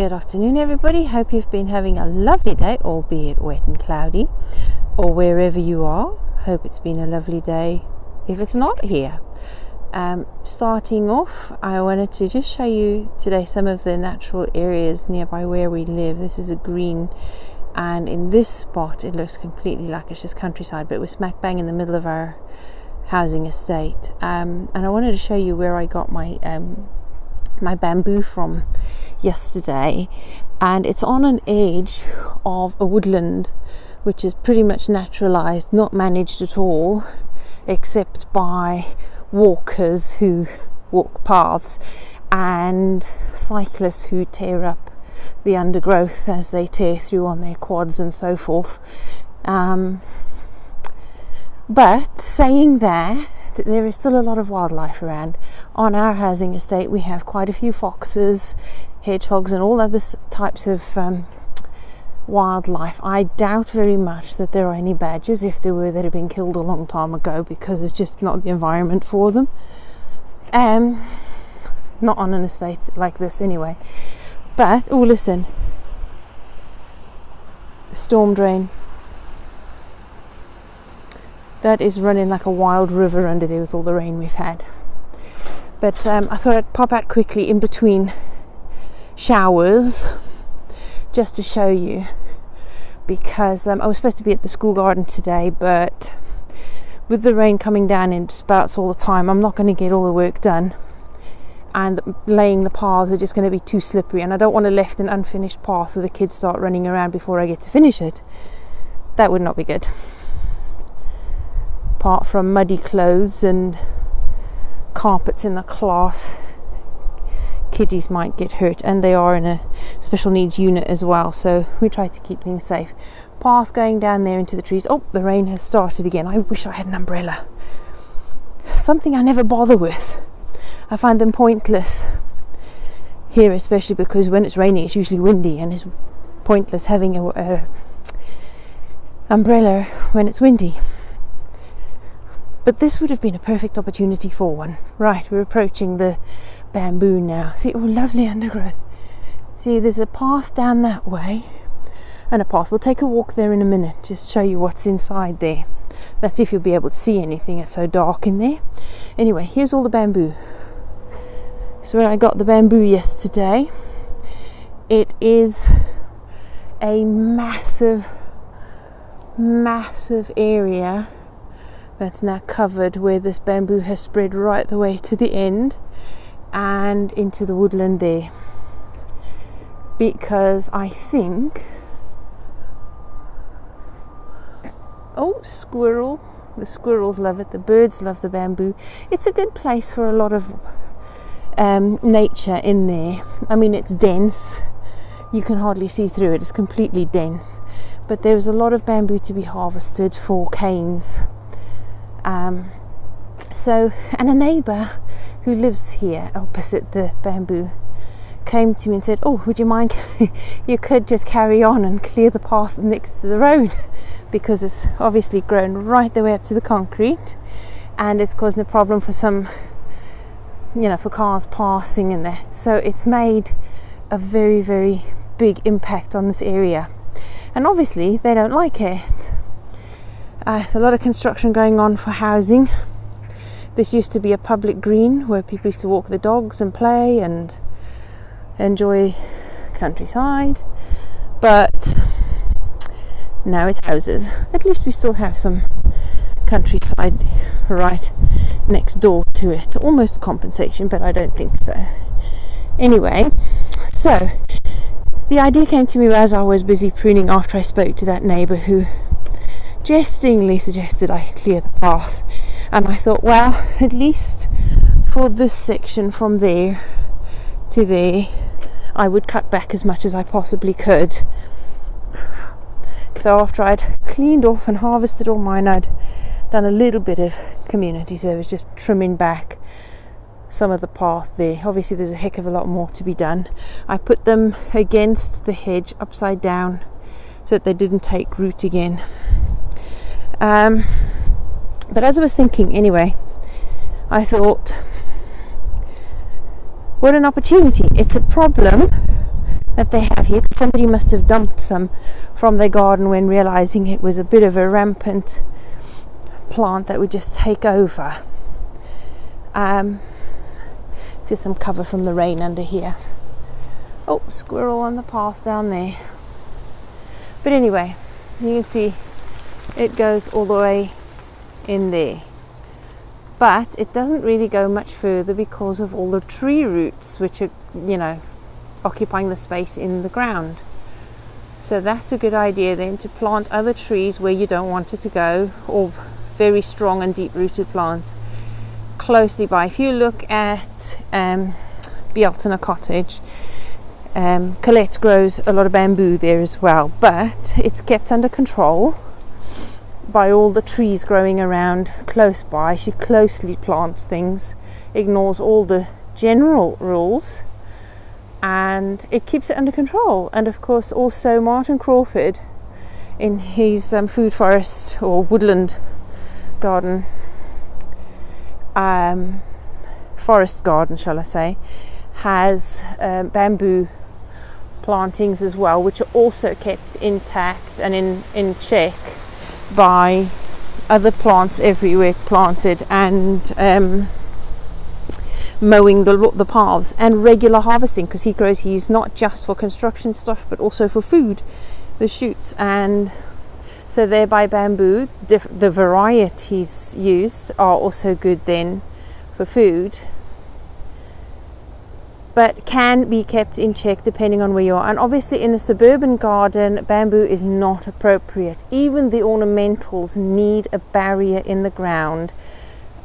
Good afternoon, everybody. Hope you've been having a lovely day, albeit wet and cloudy, or wherever you are. Hope it's been a lovely day if it's not here. Starting off, I wanted to just show you today some of the natural areas nearby where we live. This is a green, and in this spot it looks completely like it's just countryside, but we're smack bang in the middle of our housing estate. And I wanted to show you where I got my my bamboo from yesterday, and it's on an edge of a woodland which is pretty much naturalized, not managed at all, except by walkers who walk paths and cyclists who tear up the undergrowth as they tear through on their quads and so forth. But saying that, there is still a lot of wildlife around. On our housing estate we have quite a few foxes, hedgehogs and all other types of wildlife. I doubt very much that there are any badgers. If there were, they'd have been killed a long time ago because it's just not the environment for them. Not on an estate like this anyway. But, oh listen, storm drain. That is running like a wild river under there with all the rain we've had. But I thought I'd pop out quickly in between showers just to show you, because I was supposed to be at the school garden today, but with the rain coming down in spouts all the time, I'm not going to get all the work done, and laying the paths are just going to be too slippery, and I don't want to left an unfinished path where the kids start running around before I get to finish it. That would not be good. Apart from muddy clothes and carpets in the class, kiddies might get hurt, and they are in a special needs unit as well, so we try to keep things safe. Path going down there into the trees. Oh, the rain has started again. I wish I had an umbrella. Something I never bother with. I find them pointless here, especially because when it's raining it's usually windy, and it's pointless having a umbrella when it's windy. But this would have been a perfect opportunity for one. Right, we're approaching the bamboo now. See, oh, lovely undergrowth. See, there's a path down that way, and a path. We'll take a walk there in a minute, just show you what's inside there. That's if you'll be able to see anything, it's so dark in there. Anyway, here's all the bamboo. It's where I got the bamboo yesterday. It is a massive area that's now covered, where this bamboo has spread right the way to the end and into the woodland there, because I think, oh, squirrel, the squirrels love it, the birds love the bamboo. It's a good place for a lot of nature in there. I mean, it's dense, you can hardly see through it, it's completely dense, but there's a lot of bamboo to be harvested for canes. And a neighbour who lives here opposite the bamboo came to me and said, oh, would you mind, you could just carry on and clear the path next to the road, because it's obviously grown right the way up to the concrete, and it's causing a problem for some, for cars passing and that. So it's made a very, very big impact on this area, and obviously they don't like it. There's a lot of construction going on for housing. This used to be a public green where people used to walk the dogs and play and enjoy countryside, but now it's houses. At least we still have some countryside right next door to it. Almost compensation, but I don't think so. Anyway, so the idea came to me as I was busy pruning after I spoke to that neighbour who jestingly suggested I clear the path, and I thought, well, at least for this section from there to there I would cut back as much as I possibly could. So after I'd cleaned off and harvested all mine, I'd done a little bit of community service, just trimming back some of the path there. Obviously there's a heck of a lot more to be done. I put them against the hedge upside down so that they didn't take root again. But as I was thinking anyway, I thought, what an opportunity. It's a problem that they have here. Somebody must have dumped some from their garden when realizing it was a bit of a rampant plant that would just take over. See some cover from the rain under here. Oh, squirrel on the path down there. But anyway, you can see it goes all the way in there. But it doesn't really go much further because of all the tree roots which are, occupying the space in the ground. So that's a good idea then, to plant other trees where you don't want it to go, or very strong and deep rooted plants closely by. If you look at Bealtona Cottage, Colette grows a lot of bamboo there as well, but it's kept under control by all the trees growing around close by. She closely plants things, ignores all the general rules, and it keeps it under control. And of course also Martin Crawford, in his food forest or woodland garden, forest garden shall I say, has bamboo plantings as well, which are also kept intact and in check by other plants everywhere planted, and mowing the paths and regular harvesting, because he's not just for construction stuff but also for food, the shoots. And so thereby bamboo, the varieties used are also good then for food, but can be kept in check depending on where you are. And obviously in a suburban garden, bamboo is not appropriate. Even the ornamentals need a barrier in the ground,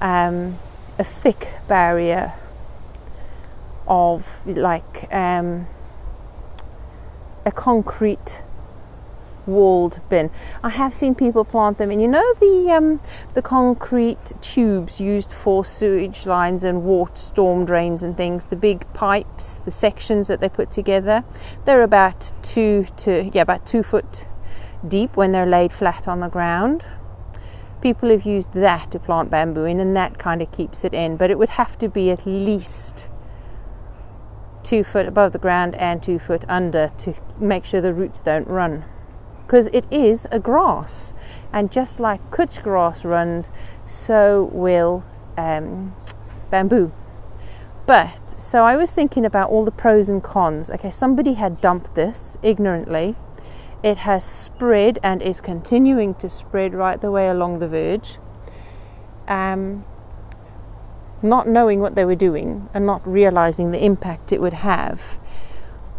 a thick barrier of like a concrete walled bin. I have seen people plant them in, the concrete tubes used for sewage lines and storm drains and things, the big pipes, the sections that they put together. They're about 2 foot deep when they're laid flat on the ground. People have used that to plant bamboo in, and that kind of keeps it in, but it would have to be at least 2 foot above the ground and 2 foot under to make sure the roots don't run, because it is a grass, and just like kutch grass runs, so will bamboo. But so I was thinking about all the pros and cons. Okay, somebody had dumped this ignorantly. It has spread and is continuing to spread right the way along the verge, not knowing what they were doing and not realizing the impact it would have.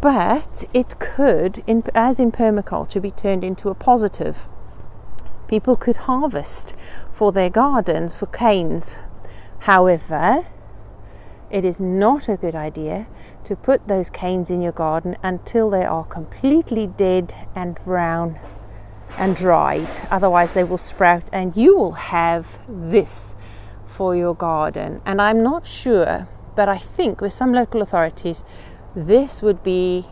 But it could, as in permaculture, be turned into a positive. People could harvest for their gardens for canes. However, it is not a good idea to put those canes in your garden until they are completely dead and brown and dried. Otherwise they will sprout and you will have this for your garden. And I'm not sure, but I think with some local authorities this would be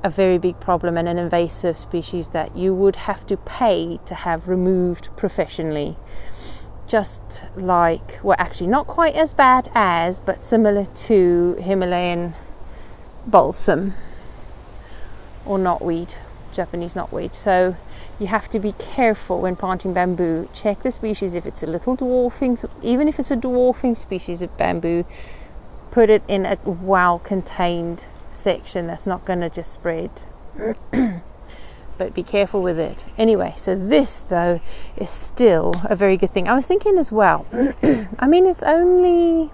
a very big problem and an invasive species that you would have to pay to have removed professionally. Just like, well, actually not quite as bad as, but similar to Himalayan balsam or knotweed, Japanese knotweed. So you have to be careful when planting bamboo. Check the species. If it's a little dwarfing, even if it's a dwarfing species of bamboo, put it in a well-contained section that's not going to just spread. But be careful with it. Anyway, so this though is still a very good thing. I was thinking as well, I mean, it's only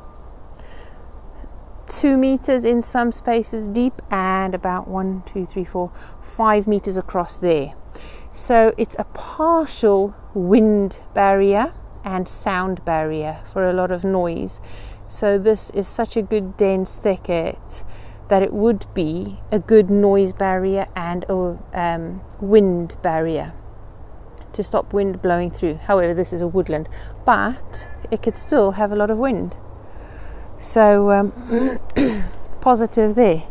2 meters in some spaces deep and about 5 meters across there. So it's a partial wind barrier and sound barrier for a lot of noise. So this is such a good dense thicket that it would be a good noise barrier and a wind barrier to stop wind blowing through. However, this is a woodland, but it could still have a lot of wind. So positive there.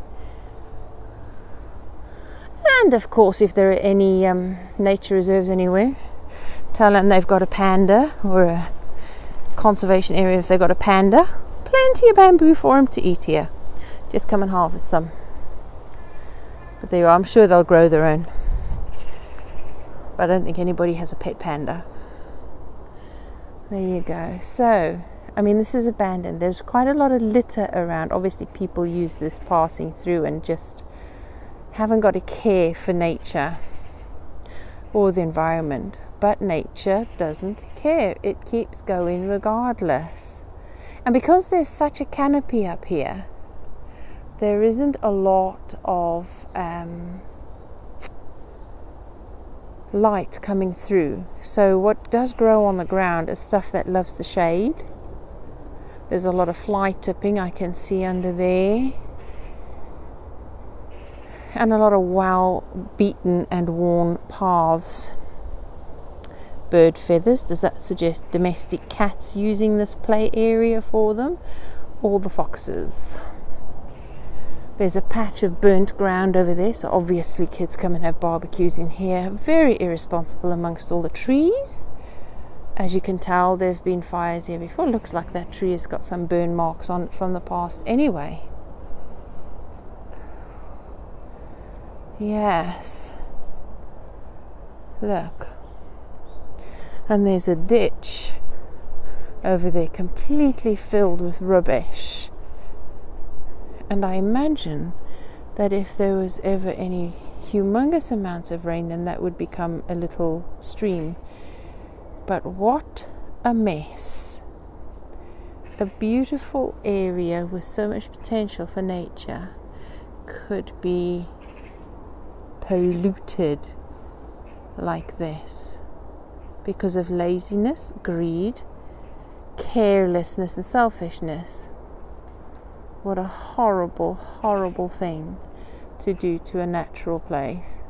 And of course, if there are any nature reserves anywhere, tell them they've got a panda, or a conservation area if they've got a panda. Plenty of bamboo for them to eat here. Just come and harvest some. But there you are. I'm sure they'll grow their own. But I don't think anybody has a pet panda. There you go. So, I mean, this is abandoned. There's quite a lot of litter around. Obviously, people use this passing through and just haven't got a care for nature or the environment. But nature doesn't care. It keeps going regardless. And because there's such a canopy up here, there isn't a lot of light coming through. So what does grow on the ground is stuff that loves the shade. There's a lot of fly tipping I can see under there, and a lot of well beaten and worn paths. Bird feathers, does that suggest domestic cats using this play area for them, or the foxes? There's a patch of burnt ground over there, so obviously kids come and have barbecues in here. Very irresponsible amongst all the trees. As you can tell, there's been fires here before. Looks like that tree has got some burn marks on it from the past anyway. Yes. Look. And there's a ditch over there completely filled with rubbish. And I imagine that if there was ever any humongous amounts of rain, then that would become a little stream. But what a mess. A beautiful area with so much potential for nature could be polluted like this because of laziness, greed, carelessness and selfishness. What a horrible, horrible thing to do to a natural place.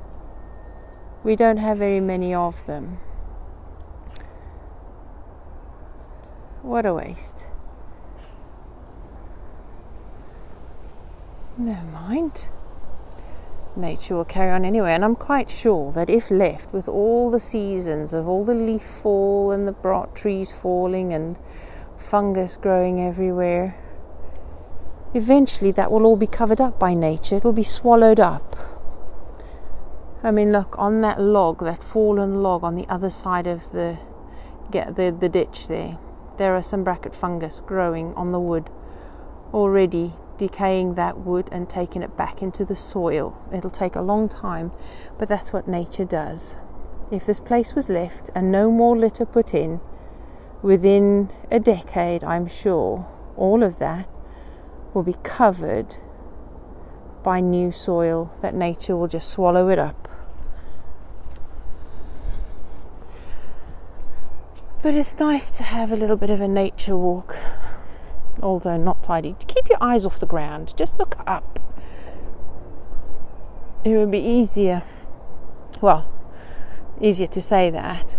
We don't have very many of them. What a waste. Never mind. Nature will carry on anyway, and I'm quite sure that if left with all the seasons of all the leaf fall and the trees falling and fungus growing everywhere, eventually that will all be covered up by nature. It will be swallowed up. I mean, look, on that log, that fallen log on the other side of the ditch there are some bracket fungus growing on the wood, already decaying that wood and taking it back into the soil. It'll take a long time, but that's what nature does. If this place was left and no more litter put in, within a decade, I'm sure, all of that will be covered by new soil that nature will just swallow it up. But it's nice to have a little bit of a nature walk, although not tidy. Keep your eyes off the ground, just look up. It would be easier to say that,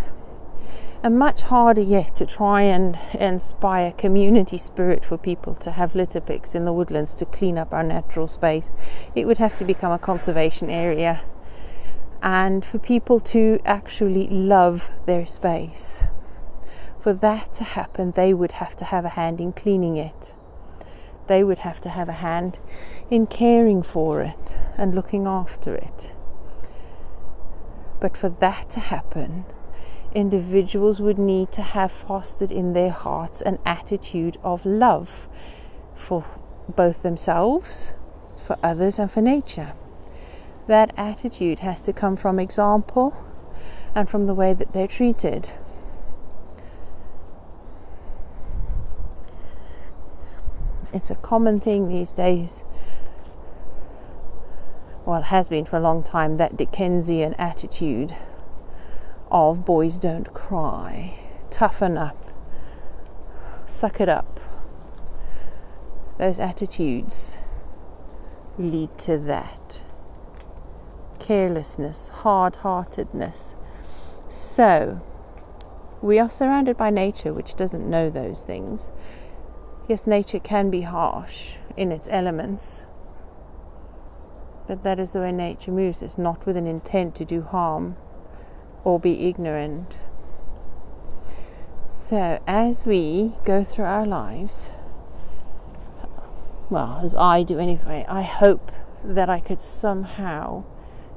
and much harder yet to try and inspire community spirit for people to have litter picks in the woodlands to clean up our natural space. It would have to become a conservation area, and for people to actually love their space. For that to happen, they would have to have a hand in cleaning it. They would have to have a hand in caring for it and looking after it. But for that to happen, individuals would need to have fostered in their hearts an attitude of love for both themselves, for others, and for nature. That attitude has to come from example and from the way that they're treated. It's a common thing these days, well, it has been for a long time, that Dickensian attitude of boys don't cry, toughen up, suck it up. Those attitudes lead to that. Carelessness, hard-heartedness. So, we are surrounded by nature which doesn't know those things. Yes, nature can be harsh in its elements, but that is the way nature moves. It's not with an intent to do harm or be ignorant. So as we go through our lives, well, as I do anyway, I hope that I could somehow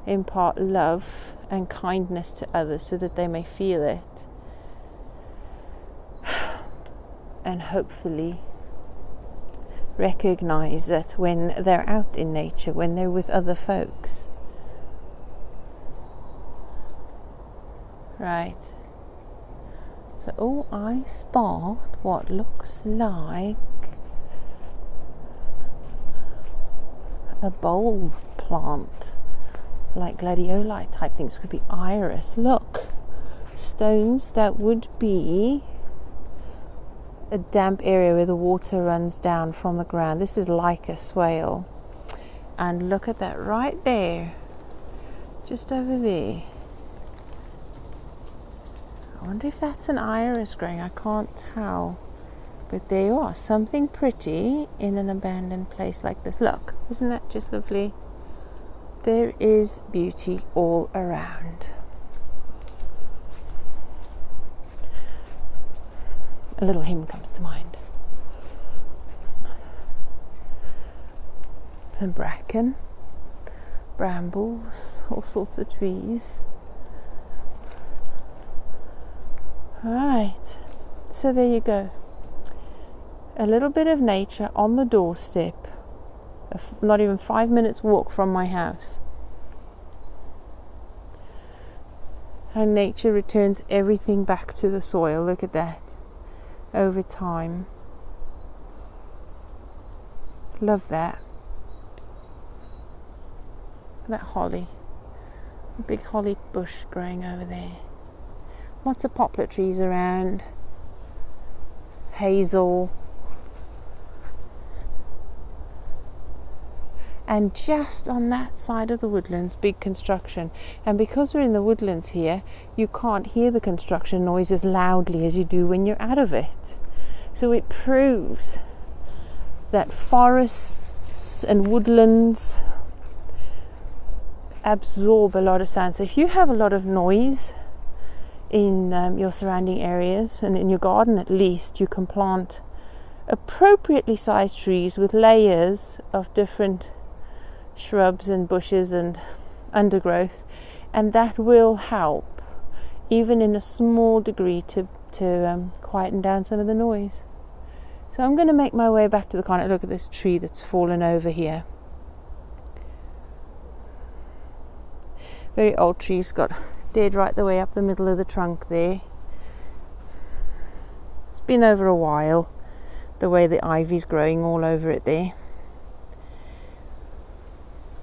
impart love and kindness to others so that they may feel it, and hopefully recognize that when they're out in nature, when they're with other folks. Right. So, I spot what looks like a bulb plant, like gladioli type things. Could be iris. Look, stones that would be a damp area where the water runs down from the ground. This is like a swale, and look at that right there, just over there. I wonder if that's an iris growing. I can't tell, but there you are, something pretty in an abandoned place like this. Look, isn't that just lovely? There is beauty all around. A little hymn comes to mind. And bracken, brambles, all sorts of trees. Right, so there you go. A little bit of nature on the doorstep, not even 5 minutes walk from my house. And nature returns everything back to the soil. Look at that. Over time. Love that. That holly. A big holly bush growing over there. Lots of poplar trees around. Hazel. And just on that side of the woodlands, big construction. And because we're in the woodlands here, you can't hear the construction noise as loudly as you do when you're out of it. So it proves that forests and woodlands absorb a lot of sound. So if you have a lot of noise in your surrounding areas, and in your garden at least, you can plant appropriately sized trees with layers of different shrubs and bushes and undergrowth, and that will help, even in a small degree, to quieten down some of the noise. So I'm going to make my way back to the corner. Look at this tree that's fallen over here. Very old tree's got dead right the way up the middle of the trunk there. It's been over a while, the way the ivy's growing all over it there.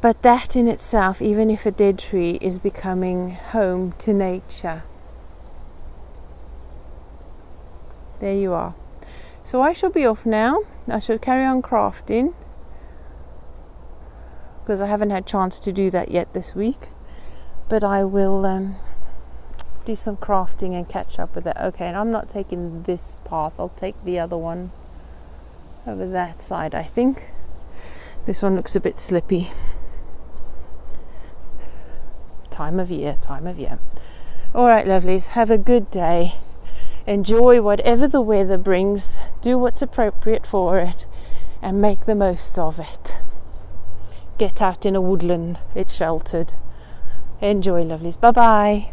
But that in itself, even if a dead tree, is becoming home to nature. There you are. So I shall be off now. I shall carry on crafting, because I haven't had a chance to do that yet this week. But I will do some crafting and catch up with that. Okay, and I'm not taking this path. I'll take the other one over that side, I think. This one looks a bit slippy. Time of year. All right, lovelies, have a good day. Enjoy whatever the weather brings. Do what's appropriate for it and make the most of it. Get out in a woodland. It's sheltered. Enjoy, lovelies. Bye-bye.